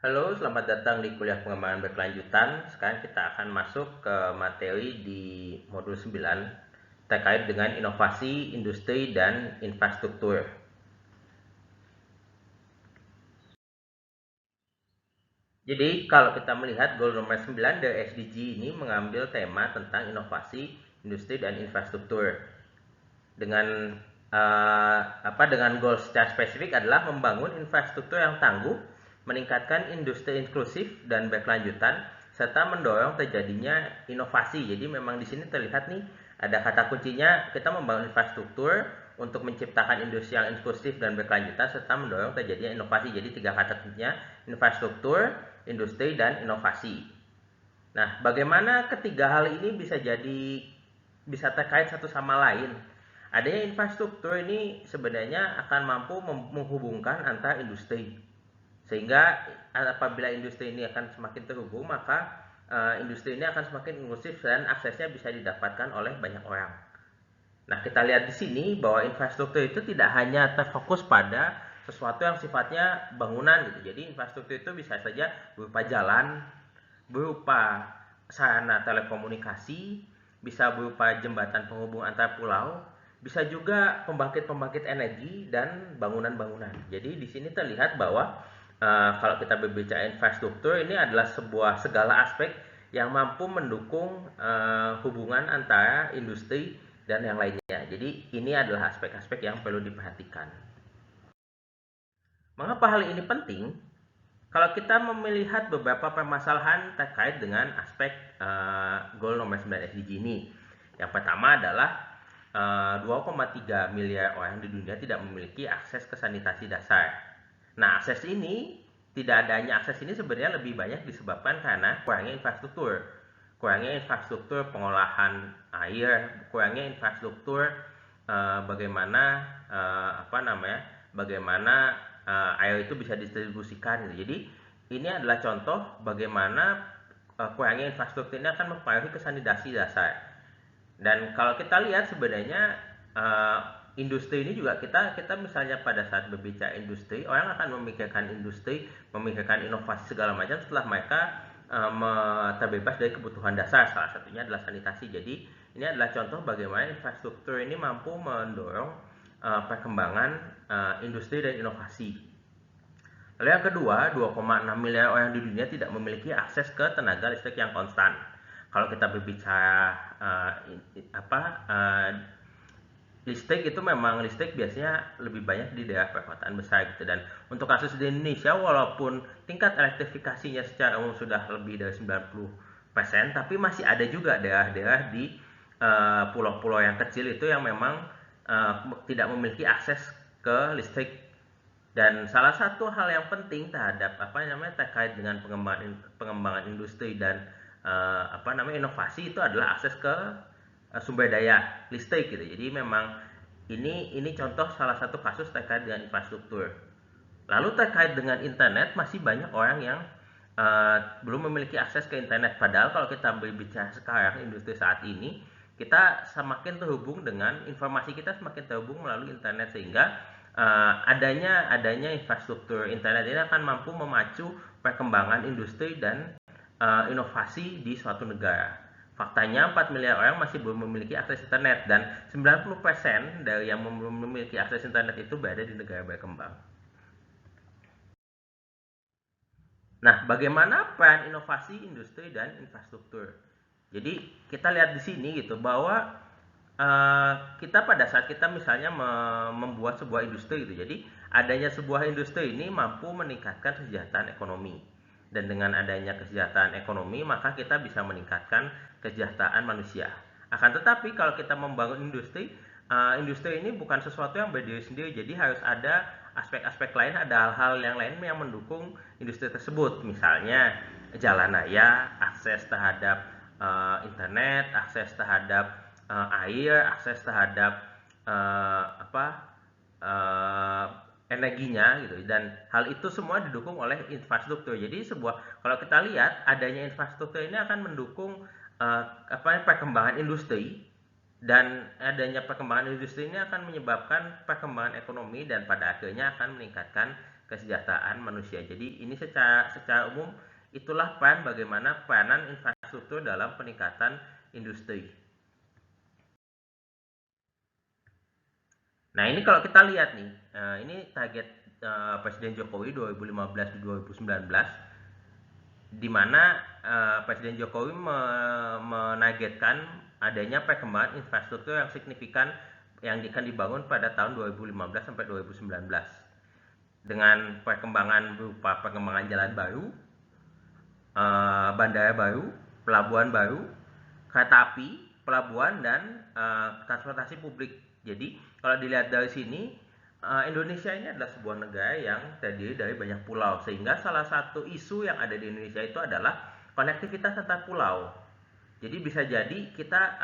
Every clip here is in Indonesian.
Halo, selamat datang di kuliah pengembangan berkelanjutan. Sekarang kita akan masuk ke materi di modul 9 terkait dengan inovasi, industri, dan infrastruktur. Jadi, kalau kita melihat goal nomor 9 dari SDG ini mengambil tema tentang inovasi, industri, dan infrastruktur. Dengan dengan goal secara spesifik adalah membangun infrastruktur yang tangguh, meningkatkan industri inklusif dan berkelanjutan, serta mendorong terjadinya inovasi. Jadi memang di sini terlihat nih ada kata kuncinya, kita membangun infrastruktur untuk menciptakan industri yang inklusif dan berkelanjutan serta mendorong terjadinya inovasi. Jadi tiga kata kuncinya infrastruktur, industri, dan inovasi. Nah, bagaimana ketiga hal ini bisa terkait satu sama lain? Adanya infrastruktur ini sebenarnya akan mampu menghubungkan antara industri. Sehingga apabila industri ini akan semakin terhubung, maka industri ini akan semakin inklusif dan aksesnya bisa didapatkan oleh banyak orang. Nah, kita lihat di sini bahwa infrastruktur itu tidak hanya terfokus pada sesuatu yang sifatnya bangunan gitu. Jadi infrastruktur itu bisa saja berupa jalan, berupa sarana telekomunikasi, bisa berupa jembatan penghubung antar pulau, bisa juga pembangkit-pembangkit energi dan bangunan-bangunan. Jadi di sini terlihat bahwa kalau kita berbicara infrastruktur ini adalah sebuah segala aspek yang mampu mendukung hubungan antara industri dan yang lainnya. Jadi ini adalah aspek-aspek yang perlu diperhatikan. Mengapa hal ini penting? Kalau kita melihat beberapa permasalahan terkait dengan aspek goal nomor 9 SDG ini. Yang pertama adalah 2,3 miliar orang di dunia tidak memiliki akses ke sanitasi dasar. Nah, tidak adanya akses ini sebenarnya lebih banyak disebabkan karena kurangnya infrastruktur. Kurangnya infrastruktur pengolahan air, kurangnya infrastruktur bagaimana bagaimana air itu bisa distribusikan gitu. Jadi ini adalah contoh bagaimana kurangnya infrastruktur ini akan mempengaruhi ke sanitasi dasar. Dan kalau kita lihat sebenarnya industri ini juga kita misalnya pada saat berbicara industri, orang akan memikirkan industri, memikirkan inovasi segala macam setelah mereka terbebas dari kebutuhan dasar. Salah satunya adalah sanitasi. Jadi ini adalah contoh bagaimana infrastruktur ini mampu mendorong perkembangan industri dan inovasi. Lalu yang kedua, 2,6 miliar orang di dunia tidak memiliki akses ke tenaga listrik yang konstan. Kalau kita berbicara listrik itu memang listrik biasanya lebih banyak di daerah perkotaan besar gitu. Dan untuk kasus di Indonesia, walaupun tingkat elektrifikasinya secara umum sudah lebih dari 90%, tapi masih ada juga daerah-daerah di pulau-pulau yang kecil itu yang memang tidak memiliki akses ke listrik. Dan salah satu hal yang penting terkait dengan pengembangan industri dan inovasi itu adalah akses ke sumber daya listrik gitu. Jadi memang ini contoh salah satu kasus terkait dengan infrastruktur. Lalu terkait dengan internet, masih banyak orang yang belum memiliki akses ke internet. Padahal kalau kita berbicara sekarang industri saat ini, kita semakin terhubung dengan informasi, kita semakin terhubung melalui internet, sehingga adanya infrastruktur internet ini akan mampu memacu perkembangan industri dan inovasi di suatu negara. Faktanya 4 miliar orang masih belum memiliki akses internet, dan 90% dari yang belum memiliki akses internet itu berada di negara berkembang. Nah, bagaimana peran inovasi, industri, dan infrastruktur? Jadi kita lihat di sini gitu bahwa kita pada saat kita misalnya membuat sebuah industri gitu. Jadi adanya sebuah industri ini mampu meningkatkan kesejahteraan ekonomi. Dan dengan adanya kesejahteraan ekonomi, maka kita bisa meningkatkan kesejahteraan manusia. Akan tetapi kalau kita membangun industri, industri ini bukan sesuatu yang berdiri sendiri. Jadi harus ada aspek-aspek lain, ada hal-hal yang lain yang mendukung industri tersebut. Misalnya jalan raya, akses terhadap internet, akses terhadap air, akses terhadap energinya gitu. Dan hal itu semua didukung oleh infrastruktur. Jadi kalau kita lihat adanya infrastruktur ini akan mendukung perkembangan industri, dan adanya perkembangan industri ini akan menyebabkan perkembangan ekonomi dan pada akhirnya akan meningkatkan kesejahteraan manusia. Jadi ini secara umum itulah bagaimana peranan infrastruktur dalam peningkatan industri. Nah, ini kalau kita lihat nih, ini target Presiden Jokowi 2015-2019, di mana Presiden Jokowi menargetkan adanya perkembangan infrastruktur yang signifikan yang akan dibangun pada tahun 2015 sampai 2019 dengan perkembangan berupa perkembangan jalan baru, bandara baru, pelabuhan baru, kereta api, pelabuhan, dan transportasi publik. Jadi kalau dilihat dari sini, Indonesia ini adalah sebuah negara yang terdiri dari banyak pulau, sehingga salah satu isu yang ada di Indonesia itu adalah konektivitas antar pulau. Jadi bisa jadi kita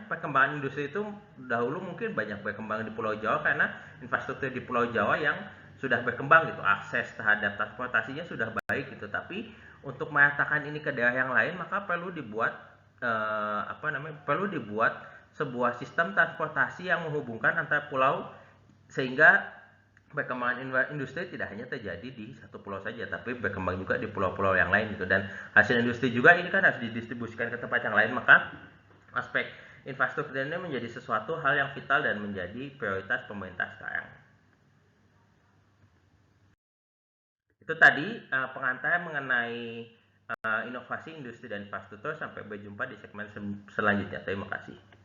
perkembangan industri itu dahulu mungkin banyak berkembang di Pulau Jawa karena infrastruktur di Pulau Jawa yang sudah berkembang gitu, akses terhadap transportasinya sudah baik gitu. Tapi untuk meratakan ini ke daerah yang lain maka perlu dibuat sebuah sistem transportasi yang menghubungkan antar pulau sehingga perkembangan industri tidak hanya terjadi di satu pulau saja, tapi berkembang juga di pulau-pulau yang lain gitu. Dan hasil industri juga ini kan harus didistribusikan ke tempat yang lain, maka aspek infrastruktur ini menjadi sesuatu hal yang vital dan menjadi prioritas pemerintah sekarang. Itu tadi pengantar mengenai inovasi industri dan infrastruktur. Sampai berjumpa di segmen selanjutnya. Terima kasih.